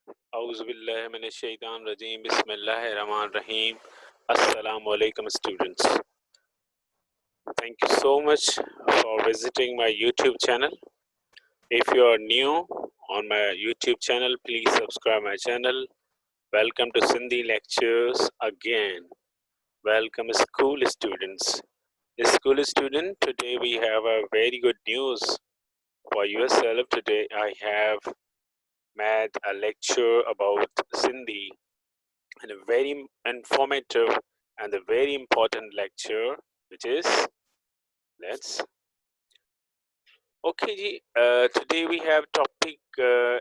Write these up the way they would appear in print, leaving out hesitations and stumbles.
Auzubillahiminash-shaytanir-rajim. Bismillahir-rahmanir-rahim. Assalamu alaikum, students. Thank you so much for visiting my YouTube channel. If you are new on my YouTube channel, please subscribe my channel. Welcome to Sindhi lectures again. Welcome, school students. School student, today we have a very good news for yourself. Today I have made a lecture about Sindhi, and a very informative and a very important lecture, which is let's okay ji, today we have topic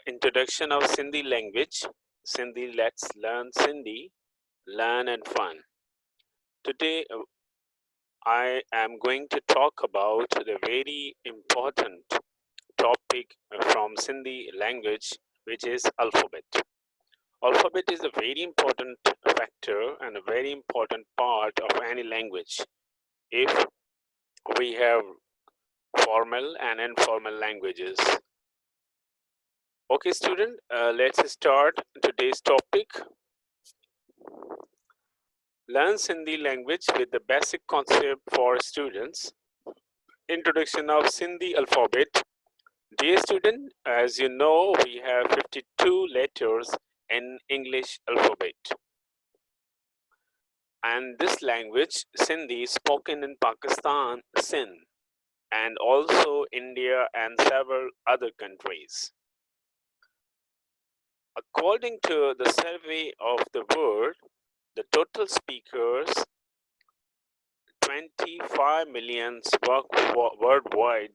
introduction of Sindhi language. Sindhi, let's learn Sindhi, learn and fun. Today I am going to talk about the very important topic from Sindhi language, which is alphabet. Alphabet is a very important factor and a very important part of any language. If we have formal and informal languages. Okay, student, let's start today's topic. Learn Sindhi language with the basic concept for students. Introduction of Sindhi alphabet. Dear student, as you know, we have 52 letters in English alphabet. And this language, Sindhi, is spoken in Pakistan, Sindh, and also India and several other countries. According to the survey of the world, the total speakers 25 million worldwide,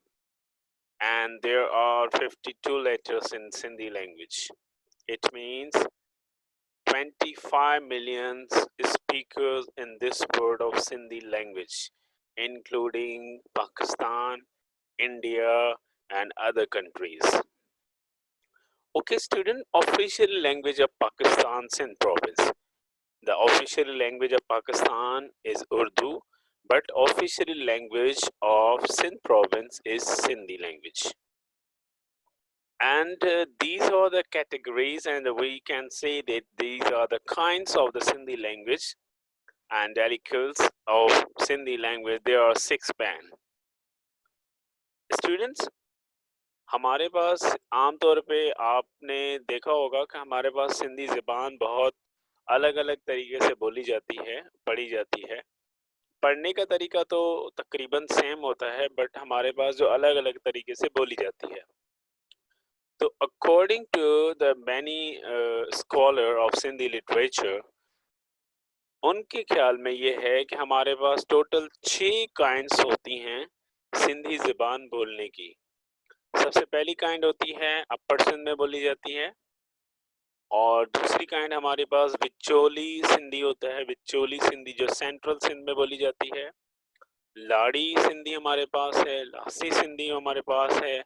and there are 52 letters in Sindhi language. It means 25 million speakers in this world of Sindhi language, including Pakistan, India, and other countries. Okay, student, official language of Pakistan, Sindh province. The official language of Pakistan is Urdu, but official language of Sindh province is Sindhi language. And these are the categories, and we can say that these are the kinds of the Sindhi language and dialects of Sindhi language. There are 6 band. Students, हमारे पास आमतौर पे आपने देखा होगा कि हमारे पास सिंधी ज़बान बहुत अलग अलग तरीके से बोली जाती है, पढ़ी जाती है। पढ़ने का तरीका तो तकरीबन सेम होता है, बट हमारे पास जो अलग अलग तरीके से बोली जाती है। तो according to the many scholar of Sindhi literature, उनके ख्याल में ये है कि हमारे पास टोटल 6 काइंड्स होती हैं सिंधी ज़बान बोलने की। सबसे पहली काइंड होती है अपर सिंध में बोली जाती है, और दूसरी काइंड हमारे पास विचोली सिंधी होता है। विचोली सिंधी जो सेंट्रल सिंध में बोली जाती है। लाड़ी सिंधी हमारे पास है, लासी सिंधी हमारे पास है,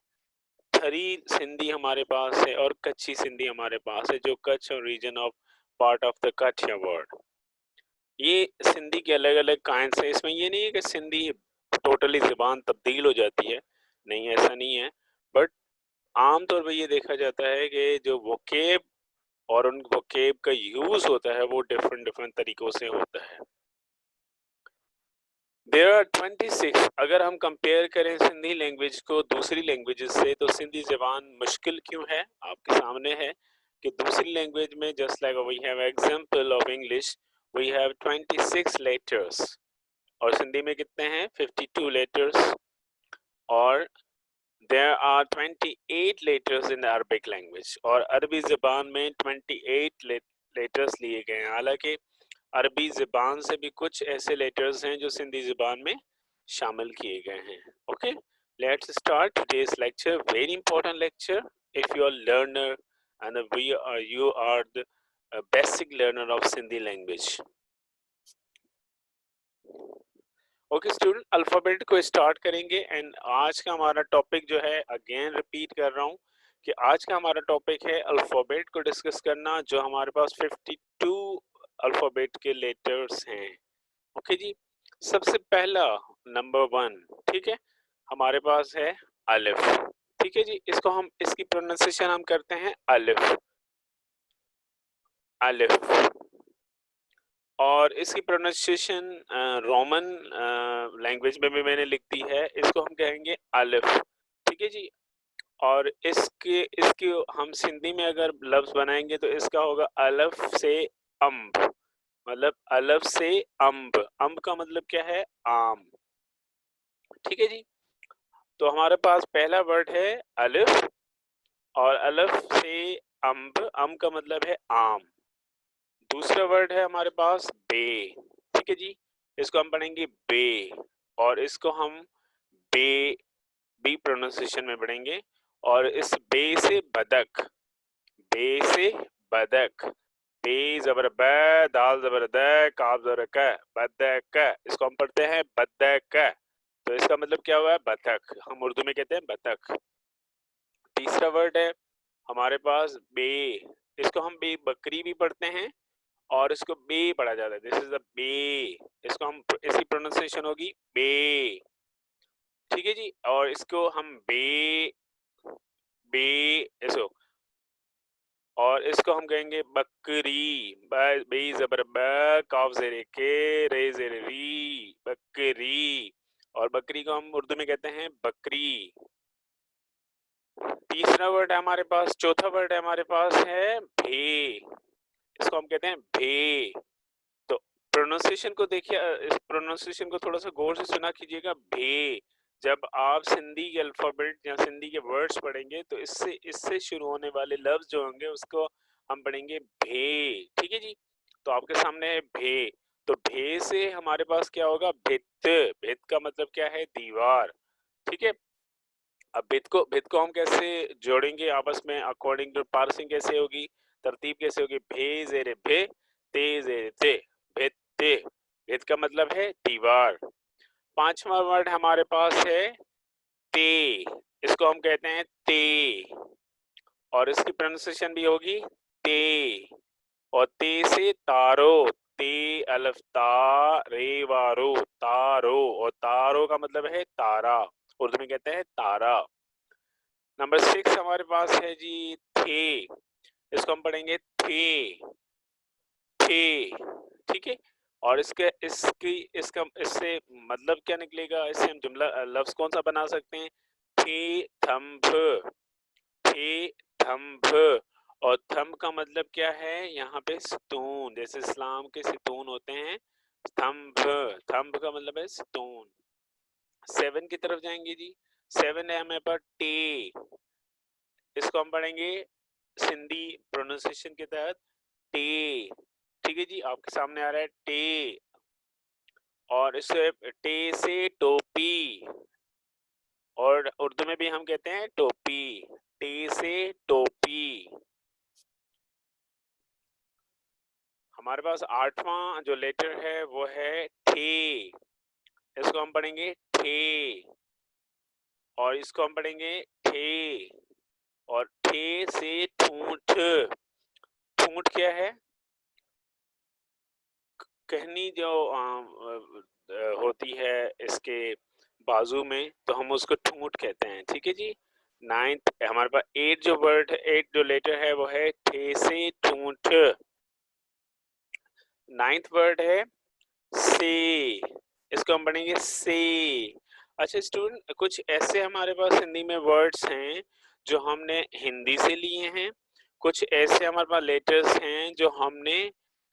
थरी सिंधी हमारे पास है, और कच्ची सिंधी हमारे पास है, जो कच्छ और region of part of the Kathiawar. ये सिंधी के अलग अलग काइंड्स हैं। इसमें ये नहीं है कि सिंधी टोटली ज़बान तब्दील हो जाती है, नहीं, ऐसा नहीं है। बट आमतौर पर ये देखा जाता है कि जो वोकेब और उन वोकेब का यूज़ होता है वो डिफरेंट तरीक़ों से होता है। There are 26। अगर हम कंपेयर करें सिंधी लैंग्वेज को दूसरी लैंग्वेजेस से, तो सिंधी ज़बान मुश्किल क्यों है? आपके सामने है कि दूसरी लैंग्वेज में just like we have example of English, we have 26 letters, और सिंधी में कितने हैं? 52 लेटर्स, और there are 28 letters in Arabic language, और अरबी ज़बान में 28 लेटर्स लिए गए हैं। हालांकि अरबी ज़बान से भी कुछ ऐसे लेटर्स हैं जो सिंधी ज़बान में शामिल किए गए हैं। Okay, let's start today's lecture, very important lecture if you are learner and you are the basic learner of Sindhi language. Okay student, alphabet को स्टार्ट करेंगे। एंड आज का हमारा टॉपिक जो है, अगेन रिपीट कर रहा हूँ कि आज का हमारा टॉपिक है अल्फ़ाबेट को डिस्कस करना, जो हमारे पास 52 अल्फ़ाबेट के लेटर्स हैं। ओके जी, सबसे पहला नंबर 1, ठीक है, हमारे पास है अलिफ। ठीक है जी, इसको हम, इसकी प्रोनाउंसिएशन हम करते हैं अलिफ। अलिफ। और इसकी प्रोनाउंसिएशन रोमन लैंग्वेज में भी मैंने लिख दी है, इसको हम कहेंगे अलिफ, ठीक है जी। और इसके इसकी हम सिंधी में अगर लफ्ज बनाएंगे तो इसका होगा अलफ से अम्ब, मतलब अलफ से अम्ब। अम्ब का मतलब क्या है? आम, ठीक है जी। तो हमारे पास पहला वर्ड है अलिफ, और अलफ से अम्ब, अम्ब का मतलब है आम। दूसरा वर्ड है हमारे पास बे, ठीक है जी, इसको हम पढ़ेंगे बे, और इसको हम बे, बी प्रोनाउंसिएशन में पढ़ेंगे। और इस बे से बदक, बे से बदक, बे जबर ब, दाल जबर द, काफ जबर क, बदक, इसको हम पढ़ते हैं बदक। तो इसका मतलब क्या हुआ है? बतख, हम उर्दू में कहते हैं बतख। तीसरा वर्ड है हमारे पास बे, इसको हम बे बकरी भी पढ़ते हैं और इसको बे पढ़ा जाता है, दिस इज द बे, इसको हम, इसकी प्रोनाउंसिएशन होगी बे, ठीक है जी। और इसको हम बे, बे, इसको, और इसको हम कहेंगे बकरी, बे जबर ब, काफ जेरे के, रे जेरे री, बकरी। और बकरी को हम उर्दू में कहते हैं बकरी। तीसरा वर्ड है हमारे पास, चौथा वर्ड है हमारे पास है भे, इसको हम कहते हैं भे। तो प्रोनाउंसिएशन को देखिए, इस प्रोनाउंसिएशन को थोड़ा सा गौर से सुना कीजिएगा। भे, जब आप सिंधी के अल्फाबेट या सिंधी के वर्ड्स पढ़ेंगे तो इससे इससे शुरू होने वाले लफ्ज जो होंगे उसको हम पढ़ेंगे भे, ठीक है जी। तो आपके सामने है भे, तो भे से हमारे पास क्या होगा? भित्त, भित्त का मतलब क्या है? दीवार, ठीक है। अब भित्त को हम कैसे जोड़ेंगे आपस में? अकॉर्डिंग टू पार्सिंग कैसे होगी, तरतीब कैसे होगी? भे जेरे भे, ते जेरे ते, भित्ते, भित्त का मतलब है दीवार। पांचवा वर्ड हमारे पास है ते, इसको हम कहते हैं ते, और इसकी प्रोनाउंसिएशन भी होगी ते। और ते से तारो, ते अलफ ता, रे वारो, तारो, और तारो का मतलब है तारा, उर्दू में कहते हैं तारा। नंबर 6 हमारे पास है जी थे, इसको हम पढ़ेंगे थे, थे, ठीक है। और इसके इसकी इसका इससे मतलब क्या निकलेगा? इससे हम जुमला लफ्ज कौन सा बना सकते हैं? थे थंभ, थे थंभ। और थंब का मतलब क्या है? यहाँ पे स्तून, जैसे इस्लाम के सितून होते हैं, स्तंभ, थंब का मतलब है स्तून। 7 की तरफ जाएंगे जी। 7 है हमें पर टे, इसको हम पढ़ेंगे सिंधी प्रोनाउंसिएशन के तहत टे, ठीक है जी। आपके सामने आ रहा है टे, और इसे टे से टोपी, और उर्दू में भी हम कहते हैं टोपी, टे से टोपी। हमारे पास 8वां जो लेटर है वो है थे, इसको हम पढ़ेंगे थे, और इसको हम पढ़ेंगे थे, और थे से ठूठ, ठूठ क्या है? कहनी जो होती है इसके बाजू में, तो हम उसको ठूठ कहते हैं, ठीक है जी। 9th हमारे पास 8 जो वर्ड है, 8 जो लेटर है वो है थे से ठूठ। 9th वर्ड है से, इसको हम पढ़ेंगे से। अच्छा स्टूडेंट, कुछ ऐसे हमारे पास हिंदी में वर्ड्स हैं जो हमने हिंदी से लिए हैं, कुछ ऐसे हमारे पास लेटर्स हैं जो हमने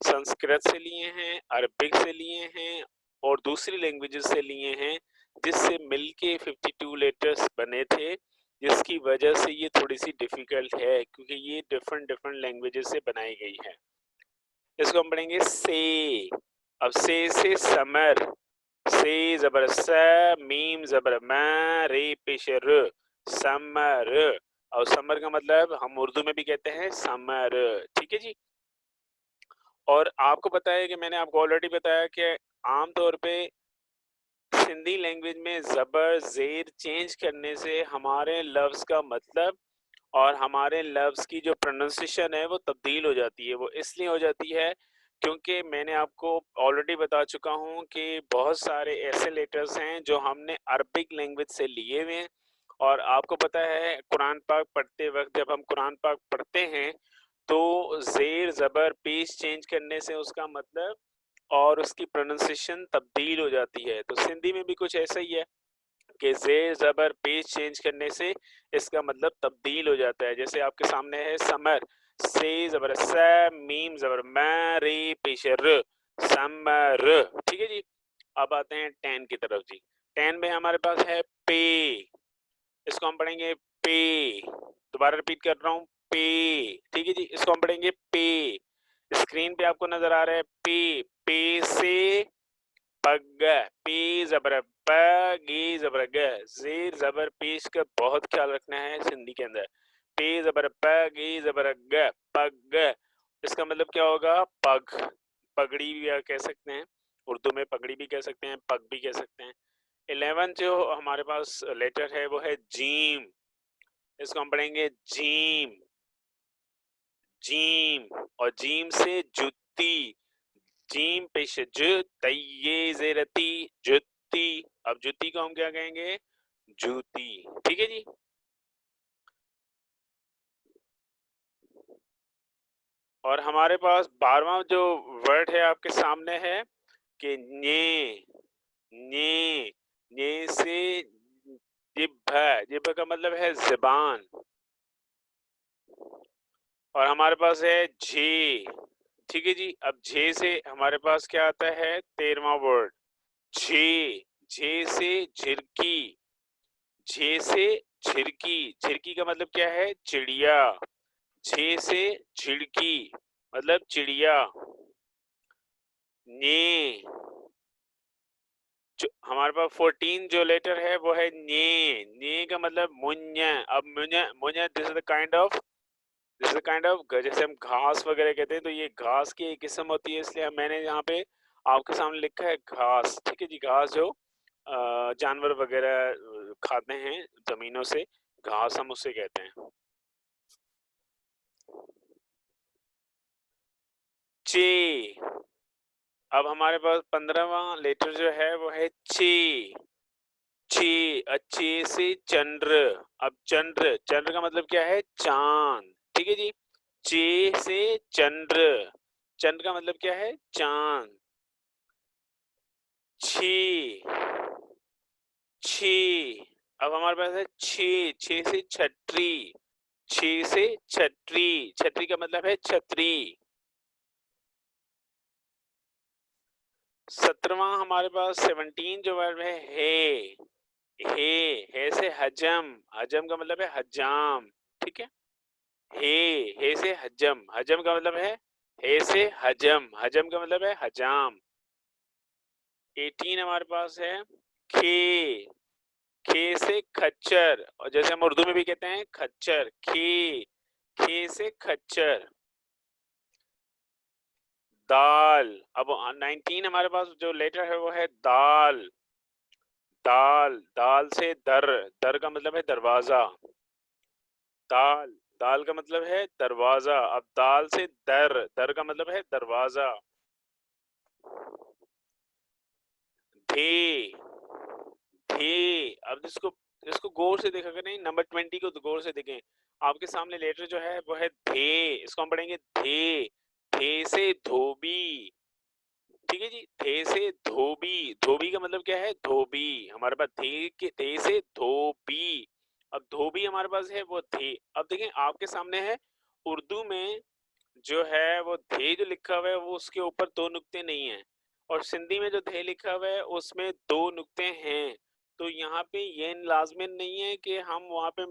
संस्कृत से लिए हैं, अरबिक से लिए हैं, और दूसरी लैंग्वेजेस से लिए हैं, जिससे मिलके 52 लेटर्स बने थे, जिसकी वजह से ये थोड़ी सी डिफिकल्ट है, क्योंकि ये डिफरेंट डिफरेंट लैंग्वेजेस से बनाई गई है। इसको हम पढ़ेंगे से। अब से समर, से जबर स, मीम जबर म, रे पेश र, समर। और समर का मतलब हम उर्दू में भी कहते हैं समर, ठीक है जी। और आपको पता है कि मैंने आपको ऑलरेडी बताया कि आमतौर पे सिंधी लैंग्वेज में जबर जेर चेंज करने से हमारे लफ्ज का मतलब और हमारे लफ्ज की जो प्रोनाउंसिएशन है वो तब्दील हो जाती है। वो इसलिए हो जाती है क्योंकि मैंने आपको ऑलरेडी बता चुका हूँ कि बहुत सारे ऐसे लेटर्स हैं जो हमने अरबिक लैंग्वेज से लिए हुए हैं। और आपको पता है कुरान पाक पढ़ते वक्त, जब हम कुरान पाक पढ़ते हैं तो ज़ेर ज़बर पेश चेंज करने से उसका मतलब और उसकी प्रोनाउंसिएशन तब्दील हो जाती है। तो सिंधी में भी कुछ ऐसा ही है कि ज़ेर ज़बर पेश चेंज करने से इसका मतलब तब्दील हो जाता है। जैसे आपके सामने है समर, से ज़बर स, मीम ज़बर म, रे पेश र, समर। ठीक है जी। अब आते हैं 10 की तरफ जी। 10 में हमारे पास है पे, इसको हम पढ़ेंगे पे। दोबारा रिपीट कर रहा हूँ, पे। ठीक है जी, इसको हम पढ़ेंगे पे। स्क्रीन पे आपको नजर आ रहा है पे, पे से पग, पे जबर प, गे जबर ग, जेर जबर पेश का बहुत ख्याल रखना है सिंधी के अंदर। पे जबर प, गे जबर ग, पग। इसका मतलब क्या होगा? पग। पगड़ी भी कह सकते हैं, उर्दू में पगड़ी भी कह सकते हैं, पग भी कह सकते हैं। 11 जो हमारे पास लेटर है वो है जीम, इसको हम पढ़ेंगे जीम, जीम। और जीम से जुत्ती, जीम पेश ज, तയ്ये जेरती, जुत्ती। अब जुत्ती को हम क्या कहेंगे? जूती। ठीक है जी। और हमारे पास 12वां जो वर्ड है आपके सामने है कि ने, ने से जिभ, जिभ का मतलब है ज़बान। और हमारे पास है झे। ठीक है जी। अब झे से हमारे पास क्या आता है? 13वां वर्ड झे, झे से झिरकी, झे से झिरकी, झिरकी का मतलब क्या है? चिड़िया। झे से झिड़की मतलब चिड़िया। ने, जो हमारे पास 14 जो लेटर है वो है ने का मतलब मुन्य। अब मुन्य, मुन्य this is the kind of, this is kind of, जैसे हम घास वगैरह कहते हैं तो ये घास की एक किस्म होती है, इसलिए मैंने यहाँ पे आपके सामने लिखा है घास। ठीक है जी। घास जो जानवर वगैरह खाते हैं जमीनों से, घास हम उसे कहते हैं। चे। अब हमारे पास 15वां लेटर जो है वो है चे, चे। अच्छे से चंद्र। अब चंद्र, चंद्र का मतलब क्या है? चांद। ठीक है जी। चे से चंद्र, चंद्र का मतलब क्या है? चांद। छी, छी। अब हमारे पास है छे, छे से छतरी, छे से छतरी, छतरी का मतलब है छतरी। 17वां हमारे पास 17 जो वर्ड है हे से हजम, हजम का मतलब है हजाम। ठीक है। हे से हजम, हजम का मतलब है, हे से हजम, हजम का मतलब है हजाम। 18 हमारे पास है खे, खे से खच्चर, और जैसे हम उर्दू में भी कहते हैं खच्चर, खे, खे से खच्चर। दाल। अब 19 हमारे पास जो लेटर है वो है दाल, दाल, दाल से दर, दर का मतलब है दरवाजा। दाल, दाल का मतलब है दरवाजा। अब दाल से दर, दर का मतलब है दरवाजा। धे, धे। अब इसको, इसको गौर से देखा करें, नंबर 20 को गौर से देखें। आपके सामने लेटर जो है वो है धे, इसको हम पढ़ेंगे धे, धे से धोबी। ठीक है जी। धे से धोबी, धोबी का मतलब क्या है? धोबी। हमारे पास धे के, धे से धोबी। अब धोबी हमारे पास है वो धे। अब देखें आपके सामने है उर्दू में जो है वो धे जो लिखा हुआ है वो उसके ऊपर दो नुक्ते नहीं है, और सिंधी में जो धे लिखा हुआ है उसमें दो नुक्ते हैं। तो यहाँ पे ये लाजमन नहीं है कि हम वहाँ पे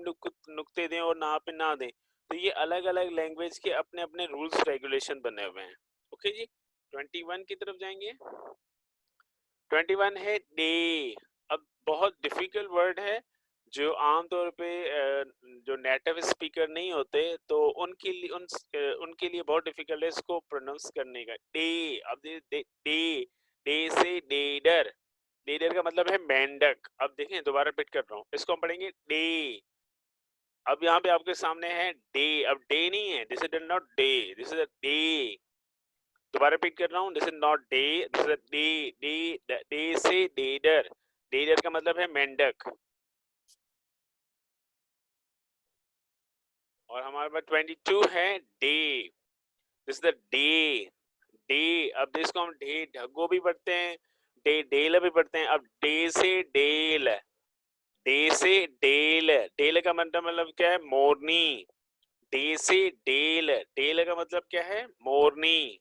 नुक्ते दें और ना पे ना दें। तो ये अलग अलग लैंग्वेज के अपने अपने रूल्स रेगुलेशन बने हुए हैं। ओके जी। 21 की तरफ जाएंगे। 21 है डे। अब बहुत डिफिकल्ट वर्ड है जो आमतौर पे जो नेटिव स्पीकर नहीं होते तो उनके लिए उनके लिए बहुत डिफिकल्ट है इसको प्रोनाउंस करने का। डे। अब डे, डे, डे से डेडर, डेडर का मतलब है मेंढक। अब देखें दोबारा रिपीट कर रहा हूँ, इसको हम पढ़ेंगे डे। अब यहाँ पे आपके सामने है डे, अब डे नहीं है, this is not day, this is a day. दोबारा रिपीट कर रहा हूँ, this is not day, this is day, day, day से डेडर, डेडर का मतलब है मेंढक। और हमारे पास 22 है day, this the day, day. अब इसको हम डे ढगो भी पढ़ते हैं, डे डेल भी पढ़ते हैं। अब डे से डेल, डे से डेल, डेल का मतलब क्या है? मोरनी। डे से डेल, डेल का मतलब क्या है? मोरनी।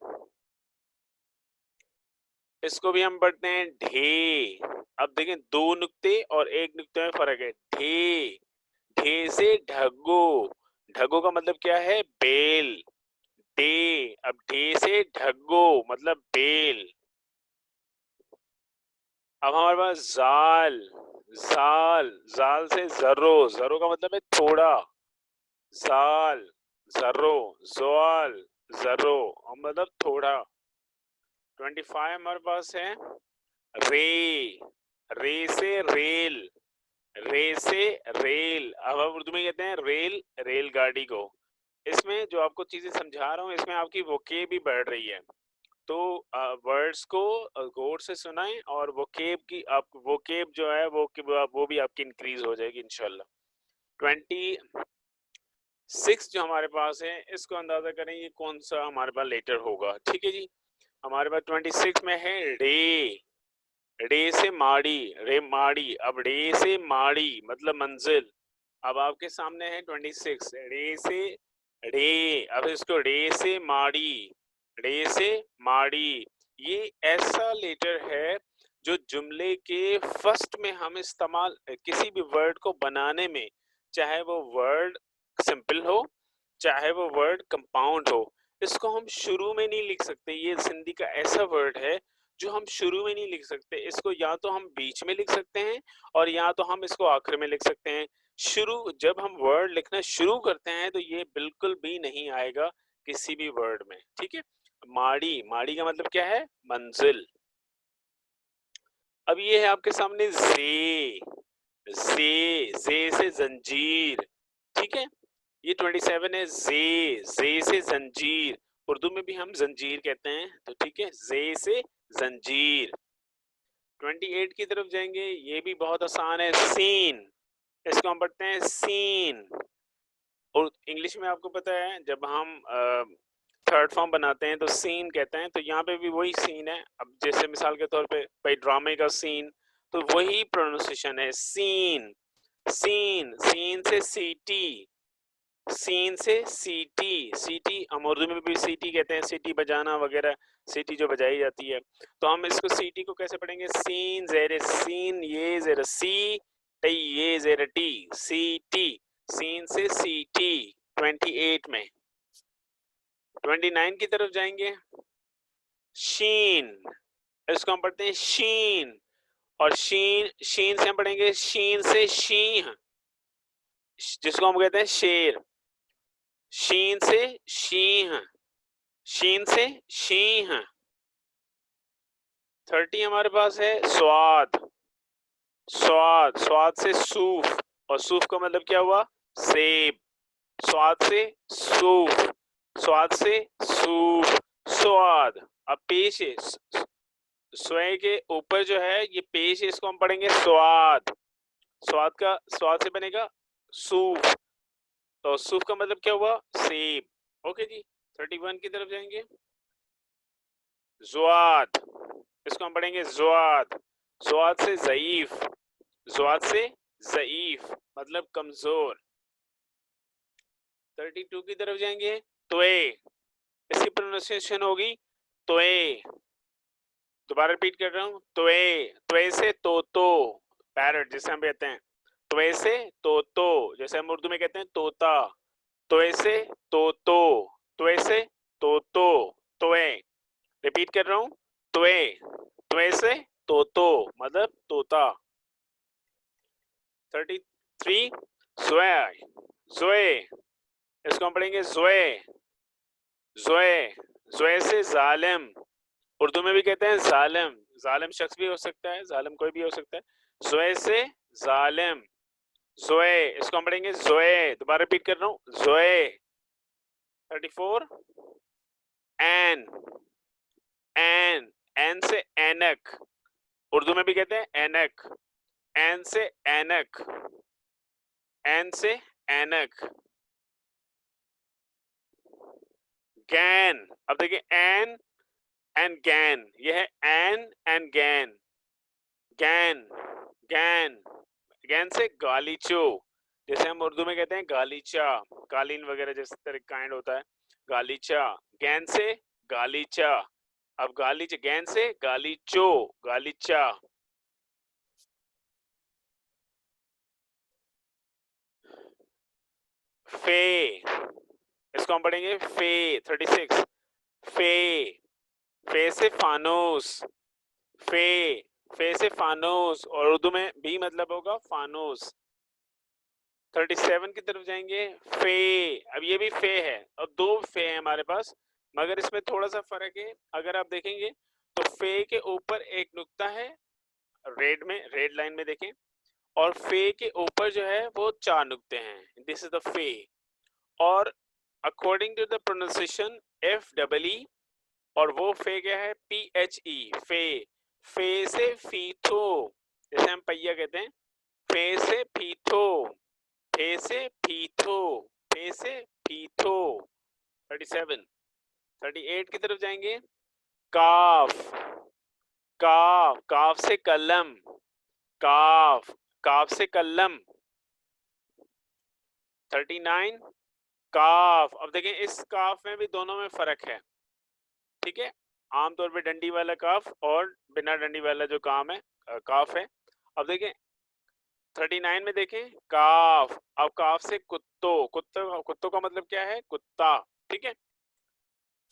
इसको भी हम पढ़ते हैं ढे। अब देखें, दो नुक्ते और एक नुक्ते में फर्क है। ढे, ढे से ढगो, ढगो का मतलब क्या है? बेल। डे, अब ढे से ढगो मतलब बेल। अब हमारे पास जाल, जाल, जाल से जरो, जरो का मतलब है थोड़ा। जाल, जरो, जोल, जरो मतलब थोड़ा। 25 हमारे पास है रे, रे से रेल, रे से रेल। अब हम उर्दू में कहते हैं रेल, रेलगाड़ी को। इसमें जो आपको चीजें समझा रहा हूँ, इसमें आपकी वोकेब भी बढ़ रही है। तो वर्ड्स को गौर से सुनाएं, और वोकेब की आप वोकेब जो है वो भी आपकी इंक्रीज हो जाएगी इंशाल्लाह। 26 जो हमारे पास है, इसको अंदाजा करें ये कौन सा हमारे पास लेटर होगा। ठीक है जी, हमारे पास 26 में है रे, रे से माड़ी, रे माड़ी। अब रे से माड़ी मतलब मंजिल। अब आपके सामने है 26, रे से रे। अब इसको रे से माड़ी, रे से माड़ी। ये ऐसा लेटर है जो जुमले के फर्स्ट में हम इस्तेमाल किसी भी वर्ड को बनाने में, चाहे वो वर्ड सिंपल हो, चाहे वो वर्ड कंपाउंड हो, इसको हम शुरू में नहीं लिख सकते। ये सिंधी का ऐसा वर्ड है जो हम शुरू में नहीं लिख सकते। इसको या तो हम बीच में लिख सकते हैं, और या तो हम इसको आखिर में लिख सकते हैं। शुरू, जब हम वर्ड लिखना शुरू करते हैं तो ये बिल्कुल भी नहीं आएगा किसी भी वर्ड में। ठीक है, माड़ी, माड़ी का मतलब क्या है? मंजिल। अब ये है आपके सामने जे, जे से जंजीर। ठीक है, ये 27 है जे से जंजीर। उर्दू में भी हम जंजीर कहते हैं, तो ठीक है, जे से जंजीर। 28 की तरफ जाएंगे, ये भी बहुत आसान है, सीन। इसको हम पढ़ते हैं सीन। और इंग्लिश में आपको पता है, जब हम थर्ड फॉर्म बनाते हैं तो सीन कहते हैं, तो यहाँ पे भी वही सीन है। अब जैसे मिसाल के तौर पे भाई ड्रामे का सीन, तो वही प्रोनाउंसिएशन है, सीन। सीन, सीन से सीटी, सीन से सीटी, सीटी हम उर्दू में भी सीटी कहते हैं, सीटी बजाना वगैरह, सीटी जो बजाई जाती है। तो हम इसको सीटी को कैसे पढ़ेंगे? सीन जेर सीन, ये जेर सी टी, ये जेर टी, सीटी, सीन से सीटी। 28 में 29 की तरफ जाएंगे, शीन। इसको हम पढ़ते हैं शीन, और शीन, शीन से हम पढ़ेंगे शीन से शीह, जिसको हम कहते हैं शेर। शीन से शीह, शीन से शीह। 30 हमारे पास है स्वाद, स्वाद, स्वाद से सूफ, और सूफ का मतलब क्या हुआ? सेब। स्वाद से सूफ, स्वाद से सूफ, स्वाद। अब पेश है, स्वय के ऊपर जो है ये पेश है, इसको हम पढ़ेंगे स्वाद। स्वाद का, स्वाद से बनेगा सूफ, तो सूफ का मतलब क्या हुआ? सेब। ओके जी, 31 की तरफ जाएंगे, जुआद। इसको हम पढ़ेंगे जुआद, जुआद से ज़ईफ, जुआद से ज़ईफ मतलब कमजोर। 32 की तरफ जाएंगे, तोए। इसकी प्रोनाउंसिएशन होगी तोए। दोबारा रिपीट कर रहा हूँ, तोए, तोए से तोतो, पैरट जिसे हम कहते हैं। तोए से तोतो, जैसे हम उर्दू में कहते हैं तोता। तोए से तोतो, तोए से तोतो, तोए। रिपीट कर रहा हूँ, तोए, तोए से तोतो मतलब तोता। 33 जोए, जोए। इसको हम पढ़ेंगे जोए, जोए, जोए से जालिम। उर्दू में भी कहते हैं जालिम, जालिम शख्स भी हो सकता है, जालिम कोई भी हो सकता है। जोए से जालिम, जोए। इसको हम पढ़ेंगे जोए, दोबारा रिपीट कर रहा हूँ, जोए। 34 एन, एन, एन से एनक। उर्दू में भी कहते हैं एनक, एन से एनक, एन से एनक। गैन। अब देखिए एन एंड गैन, ये है एन एंड गैन, गैन गैन। गैन से गालीचो, जैसे हम उर्दू में कहते हैं गालीचा, कालीन वगैरह जिस तरह काइंड होता है, गालीचा। गैन से गालीचा। अब गालीच, गैन से गालीचो, गालीचा। फे, इसको हम पढ़ेंगे फे। 36 फे, फे से फानूस, फे, फे से फानूस, और उर्दू में भी मतलब होगा फानूस। 37 की तरफ जाएंगे, फे। अब ये भी फे है, और दो फे है हमारे पास, मगर इसमें थोड़ा सा फर्क है। अगर आप देखेंगे तो फे के ऊपर एक नुक्ता है, रेड में, रेड लाइन में देखें, और फे के ऊपर जो है वो 4 नुक्ते हैं। दिस इज द फे। और according to the pronunciation F double E, और वो फे क्या है, पी एच ई, फे। फे से फीथो, जैसे हम पहिया कहते हैं, फे से फीथो, फे से फीथो, फे से फीथो। 37 38 की तरफ जाएंगे, काफ, काफ, काफ से कलम, काफ, काफ से कलम। 39 काफ। अब देखें इस काफ में भी दोनों में फर्क है, ठीक है। आमतौर पे डंडी वाला काफ और बिना डंडी वाला जो काम है काफ है। अब देखें 39 में देखें काफ। अब काफ से कुत्तो, कुत्तो, कुत्तों का मतलब क्या है, कुत्ता, ठीक है।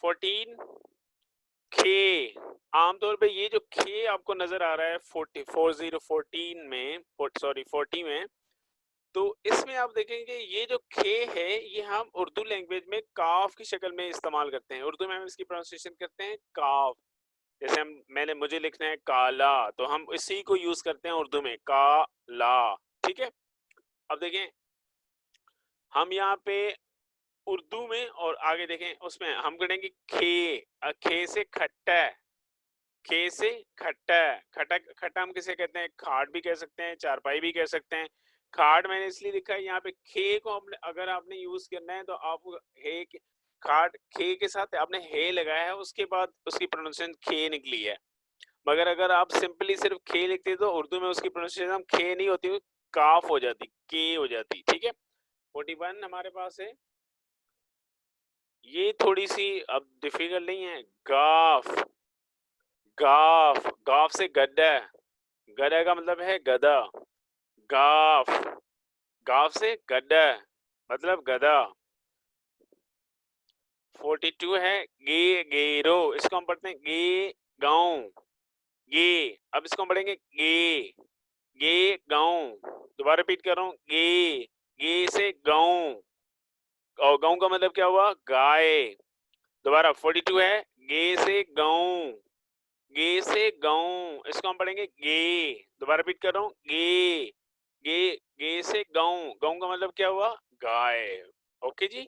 14 खे। आमतौर पे ये जो खे आपको नजर आ रहा है 40 में, सॉरी 40 में, तो इसमें आप देखेंगे ये जो खे है ये हम उर्दू लैंग्वेज में काफ की शक्ल में इस्तेमाल करते हैं। उर्दू में हम इसकी प्रोनाउंसिएशन करते हैं काफ। जैसे मुझे लिखना है काला, तो हम इसी को यूज करते हैं उर्दू में, काला, ठीक है। अब देखें हम यहाँ पे उर्दू में, और आगे देखें उसमें हम करेंगे खे। खे से खट्टा, खे से खट्टा, खट्टा, खट्टा हम किसे कहते हैं, खाट भी कह सकते हैं, चारपाई भी कह सकते हैं। खाट मैंने इसलिए लिखा है यहाँ पे, खे को हमने, अगर आपने यूज करना है तो आपको हे, खाट, खे के साथ आपने हे लगाया है, उसके बाद उसकी प्रोनाउंसिएशन खे निकली है। मगर अगर आप सिंपली सिर्फ खे लिखते तो उर्दू में उसकी प्रोनाउंसिएशन खे नहीं होती, काफ हो जाती, के हो जाती, ठीक है। 41 हमारे पास है, ये थोड़ी सी अब डिफिकल्ट नहीं है, गाफ, गाफ, गाफ से गड्ढा, गधा का मतलब है गधा, गाफ, गाफ से गड्ढा मतलब गधा। 42 है गे, गेरो, इसको हम पढ़ते हैं गे, गांव, गे। अब इसको हम पढ़ेंगे गे, गे गांव। दोबारा रिपीट कर रहा हूँ, गे, गे से गांव, और गांव का मतलब क्या हुआ, गाय। दोबारा 42 है गे से गांव, गे से गांव, इसको हम पढ़ेंगे गे। दोबारा रिपीट कर रहा हूँ, गे, गे, गे से गांव, गांव का मतलब क्या हुआ, गाय। ओके जी,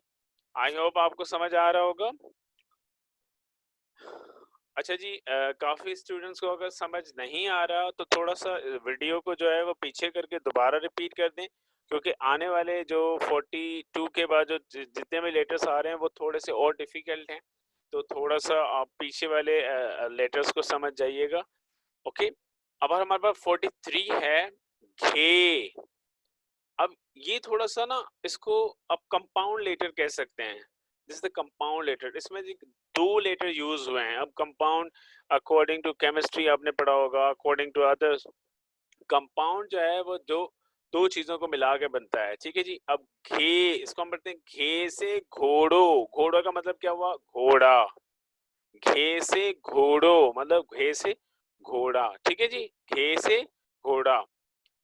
आई होप आपको समझ आ रहा होगा। अच्छा जी, काफी स्टूडेंट्स को अगर समझ नहीं आ रहा तो थोड़ा सा वीडियो को जो है वो पीछे करके दोबारा रिपीट कर दें, क्योंकि आने वाले जो 42 के बाद जो जितने भी लेटर्स आ रहे हैं वो थोड़े से और डिफिकल्ट हैं, तो थोड़ा सा आप पीछे वाले लेटर्स को समझ जाइएगा। ओके, अब हमारे पास 43 है घे। अब ये थोड़ा सा ना, इसको अब कंपाउंड लेटर कह सकते हैं, दिस द कंपाउंड लेटर। इसमें दो लेटर यूज हुए हैं। अब कंपाउंड, अकॉर्डिंग टू केमिस्ट्री आपने पढ़ा होगा, अकॉर्डिंग टू अदर्स, कंपाउंड जो है वो जो दो चीजों को मिला के बनता है, ठीक है जी। अब घे, इसको हम पढ़ते हैं घे से घोड़ो, घोड़ो का मतलब क्या हुआ, घोड़ा। घे से घोड़ो मतलब घे से घोड़ा, ठीक है जी, घे से घोड़ा।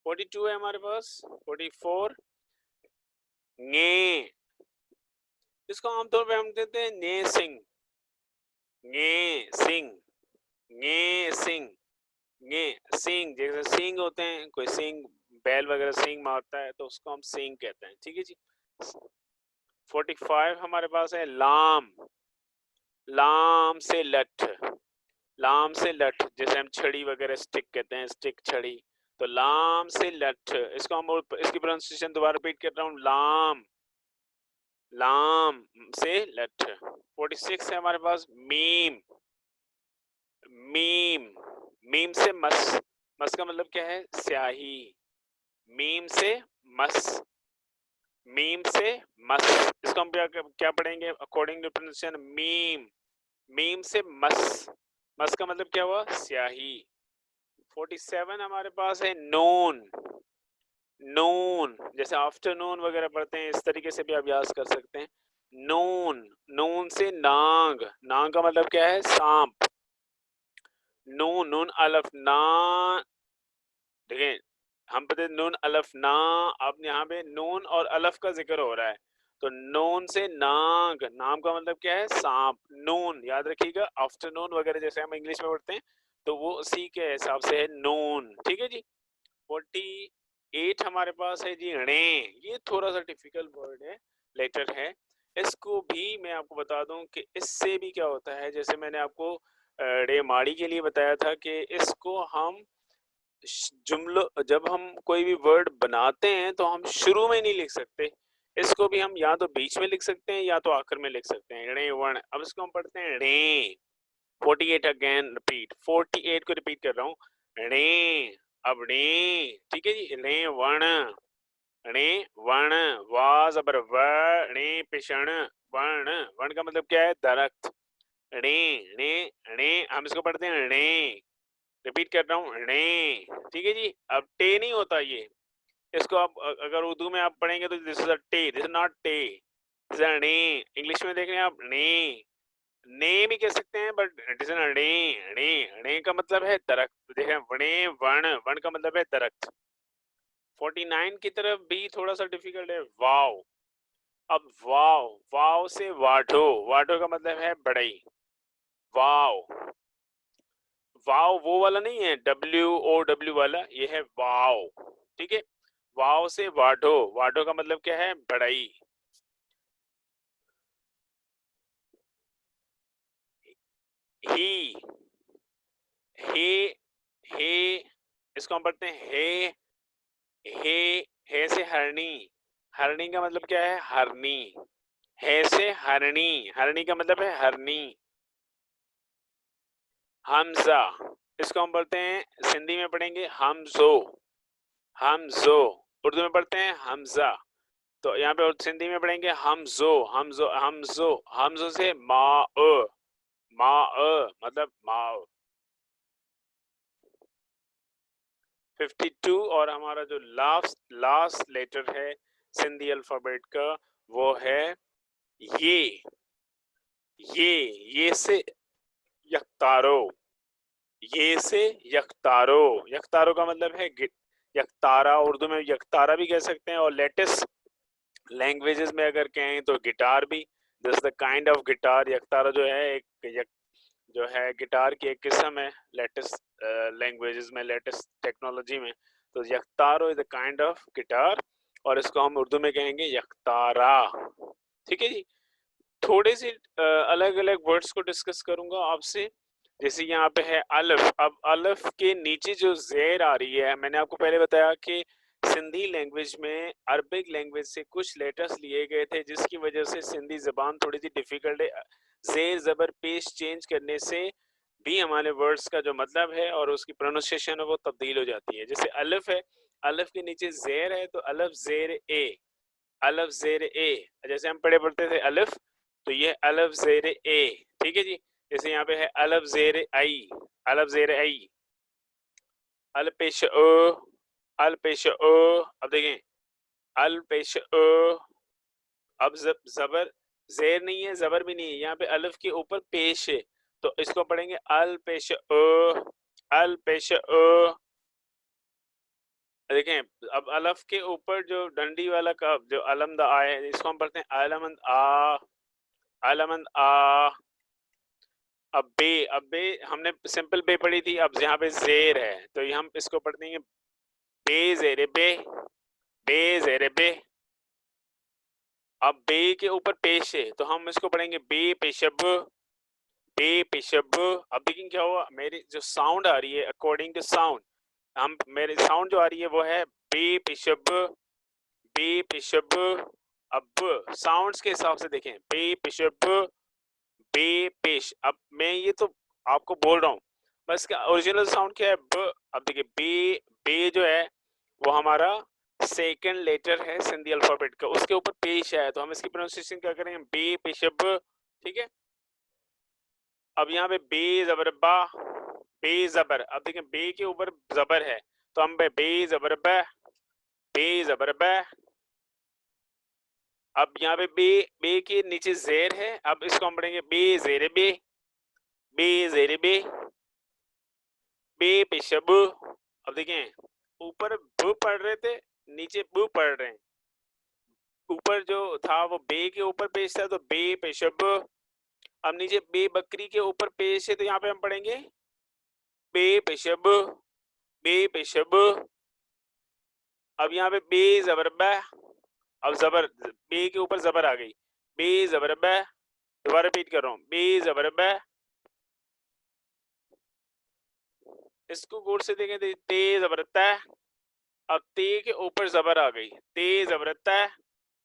42 है हमारे पास। 44 गे, इसको आमतौर पे हम कहते हैं ने सिंह, गे सिंह, गे सिंह, गे सिंह, जैसे सिंह होते हैं, कोई सिंह बैल वगैरह सिंह मारता है तो उसको हम सिंह कहते हैं, ठीक है जी। 45 हमारे पास है लाम, लाम से लठ, लाम से लठ, जैसे हम छड़ी वगैरह स्टिक कहते हैं, स्टिक छड़ी, तो लाम से लठ, इसको हम, इसकी प्रोनाउंसिएशन दोबारा रिपीट कर रहा हूँ, लाम, लाम से लट। 46 है हमारे पास मीम। मीम, मीम से मस, मस का मतलब क्या है? स्याही। मीम से मस, मीम से मस, इसको हम क्या पढ़ेंगे अकॉर्डिंग टू प्रोनाउंसिएशन? मीम, मीम से मस, मस का मतलब क्या हुआ? स्याही। 47 हमारे पास है नून। नून, जैसे आफ्टरनून वगैरह पढ़ते हैं, इस तरीके से भी अभ्यास कर सकते हैं। नून, नून से नाग, नाग का मतलब क्या है? सांप। नून, नून अलफ ना, देखिए हम पढ़ते नून अलफ ना, अब यहाँ पे नून और अलफ का जिक्र हो रहा है, तो नून से नाग, नाम का मतलब क्या है? सांप। नून याद रखिएगा, आफ्टरनून वगैरह जैसे हम इंग्लिश में पढ़ते हैं तो वो उसी के हिसाब से है नून। ठीक है जी। 48 हमारे पास है जी णे। ये थोड़ा सा डिफिकल्ट वर्ड है, लेटर है। इसको भी मैं आपको बता दूं कि इससे भी क्या होता है, जैसे मैंने आपको रे माड़ी के लिए बताया था कि इसको हम जुमलों, जब हम कोई भी वर्ड बनाते हैं तो हम शुरू में नहीं लिख सकते, इसको भी हम या तो बीच में लिख सकते हैं या तो आखिर में लिख सकते हैं। णे वर्ण, अब इसको हम पढ़ते हैं णे। 48 अगेन रिपीट, 48 को रिपीट कर रहा हूँ। णे, अब णे, ठीक है जी। णे वर्ण, णे वर्ण, वा जबर व, णे पिषण वर्ण, वर्ण का मतलब क्या है? दरख्त। णे, णे, णे, हम इसको पढ़ते हैं णे, रिपीट कर रहा हूँ णे, ठीक है जी। अब टे नहीं होता ये, इसको आप अगर उर्दू में आप पढ़ेंगे तो दिस इज अ टे, दिस इज नॉट टे, दिस इज णे। इंग्लिश में देख रहे हैं आप णे, ने भी कह सकते हैं, बट इट इज णे। णे, णे का मतलब है दरख्त। देखें वणे वर्ण, वर्ण का मतलब है दरख्त। 49 की तरफ भी थोड़ा सा डिफिकल्ट है, वाव। अब वाव, वाव से वाढो, वाढो का मतलब है बड़ई। वाव, वाव वो वाला नहीं है WOW वाला, ये है वाव। ठीक है, वाव से वाढो, वाढो का मतलब क्या है? बड़ई। ही, हे, हे, इसको हम पढ़ते हैं हे। हे, हे से हरणी, हरणी का मतलब क्या है? हरनी। हे से हरणी, हरणी का मतलब है हरनी। हमजा, इसको हम पढ़ते हैं, सिंधी में पढ़ेंगे हमजो, हमजो। उर्दू में पढ़ते हैं हमजा, तो यहाँ पे सिंधी में पढ़ेंगे हमजो, हमजो, हमजो, हमजो से माओ, माओ मतलब माओ। 52 और हमारा जो लास्ट लास्ट लेटर है सिंधी अल्फाबेट का, वो है ये। ये से यकतारो, ये से यकतारो, यकतारो का मतलब है यकतारा, उर्दू में यकतारा भी कह सकते हैं, और लेटेस्ट लैंग्वेजेस में अगर कहें तो गिटार भी। This the kind of guitar, यकतारा जो है एक जो है गिटार की एक किस्म है लेटेस्ट लैंग्वेजेस में, लेटेस्ट टेक्नोलॉजी में। तो यकतारो is the kind of guitar, और इसको हम उर्दू में कहेंगे यकतारा। ठीक है जी। थोड़े से अलग अलग वर्ड्स को डिस्कस करूंगा आपसे, जैसे यहाँ पे है अलिफ। अब अलिफ के नीचे जो जेर आ रही है, मैंने आपको पहले बताया कि सिंधी लैंग्वेज में अरबिक लैंग्वेज से कुछ लेटर्स लिए गए थे, जिसकी वजह से सिंधी जबान थोड़ी सी डिफिकल्ट है। जेर जबर पेश चेंज करने से भी हमारे वर्ड्स का जो मतलब है और उसकी प्रोनाउंसिएशन है वो तब्दील हो जाती है। जैसे अलिफ है, अलिफ के नीचे जेर है तो अलिफ जेर ए, अलिफ जेर ए। जैसे हम पढ़े पढ़ते थे अलिफ, तो ये अलिफ जेर ए। ठीक है जी। जैसे यहाँ पे है अलिफ जेर आई, अलिफ जेर आई, अल पेश ओ, अल पेश ओ। अब देखें अल पेश ओ, अब जबर, जेर नहीं है, जबर भी नहीं है, यहाँ पे अलिफ के ऊपर पेश है, तो इसको पढ़ेंगे अल पेश ओ, अल पेश ओ। देखें अब अलफ के ऊपर जो डंडी वाला का जो अलमद आ है, इसको हम पढ़ते हैं अलमंद आ, अलमंद आ। अब बे हमने सिंपल बे पढ़ी थी, अब यहाँ पे जेर है तो ये हम इसको पढ़ते हैं बे जेर बे, बे जेर बे। अब बे के ऊपर पेश है तो हम इसको पढ़ेंगे बे पेशब, बे पेशब। अब देखिए क्या हुआ, मेरी जो साउंड आ रही है अकॉर्डिंग टू साउंड, हम मेरी साउंड जो आ रही है वो है बे पेशब, बे पेशब। अब साउंड्स के हिसाब से देखें, बे पेश ब, बे पेश। अब मैं ये तो आपको बोल रहा हूँ, बस इसका ओरिजिनल साउंड क्या है, ब। अब देखिए बे, बे जो है वो हमारा सेकंड लेटर है सिंधी अल्फाबेट का, उसके ऊपर पेश है, तो हम इसकी प्रोनाउंसिएशन क्या करेंगे, बे पेश ब, ठीक है। अब यहाँ पे बे जबर बा, बे जबर, अब देखें बे के ऊपर जबर है, तो हम बे जबर ब, बे जबर ब। अब यहाँ पे बे, बे के नीचे जेर है, अब इसको हम पढ़ेंगे बे जेर बे, बे जेर बे, बे पेशब। अब देखें ऊपर ब पढ़ रहे थे, नीचे ब पढ़ रहे हैं, ऊपर जो था वो बे के ऊपर पेश था, तो बे पेशब। अब नीचे बे बकरी के ऊपर पेश है, तो यहाँ पे हम पढ़ेंगे बे पेशब, बे पेशब। अब यहाँ पे बे जबर ब, अब जबर, बे के ऊपर जबर आ गई, बे जबर ब, दोबारा रिपीट कर रहा हूँ, बे जबर ब। इसको गौर से देखें, ते जबर त, अब ते के ऊपर जबर आ गई, ते जबर त।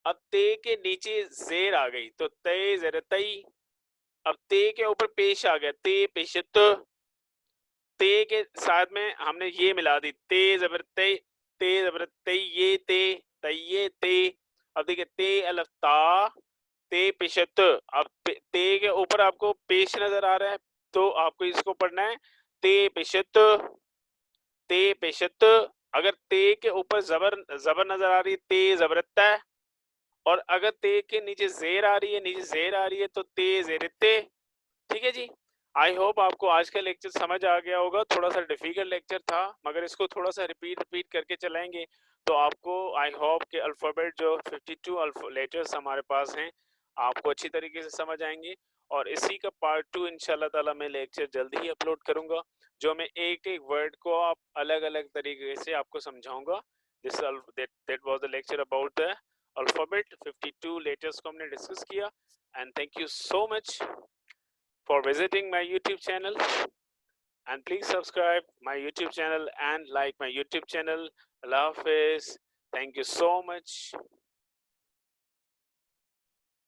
अब ते के नीचे जेर आ गई, तो ते जर तई। अब ते के ऊपर पेश आ गया, ते पेशत। ते के साथ में हमने ये मिला दी, ते जबर ते, ते जबर ते, ये ते, तये ते। अब देखिए ते अलफ ता, ते पेशत। अब ते के ऊपर आपको पेश नजर आ रहा है, तो आपको इसको पढ़ना है ते पेशत, ते पेशत। अगर ते के ऊपर जबर, जबर नजर आ रही है, ते जबरत है। और अगर ते के नीचे जेर आ रही है, नीचे जेर आ रही है, तो ते जेरते। ठीक है जी। आई होप आपको आज का लेक्चर समझ आ गया होगा, थोड़ा सा डिफिकल्ट लेक्चर था, मगर इसको थोड़ा सा रिपीट करके चलाएंगे तो आपको आई होप के अल्फाबेट जो 52 लेटर्स हमारे पास हैं आपको अच्छी तरीके से समझ आएंगे। और इसी का पार्ट 2 इंशाल्लाह ताला मैं लेक्चर जल्दी ही अपलोड करूंगा, जो मैं एक एक वर्ड को आप अलग अलग तरीके से आपको समझाऊंगा। This that was the lecture about the alphabet, 52 letters को हमने डिस्कस किया। And thank you so much for visiting my YouTube channel, and please subscribe my YouTube channel and like my YouTube channel. Allah Hafiz. Thank you so much.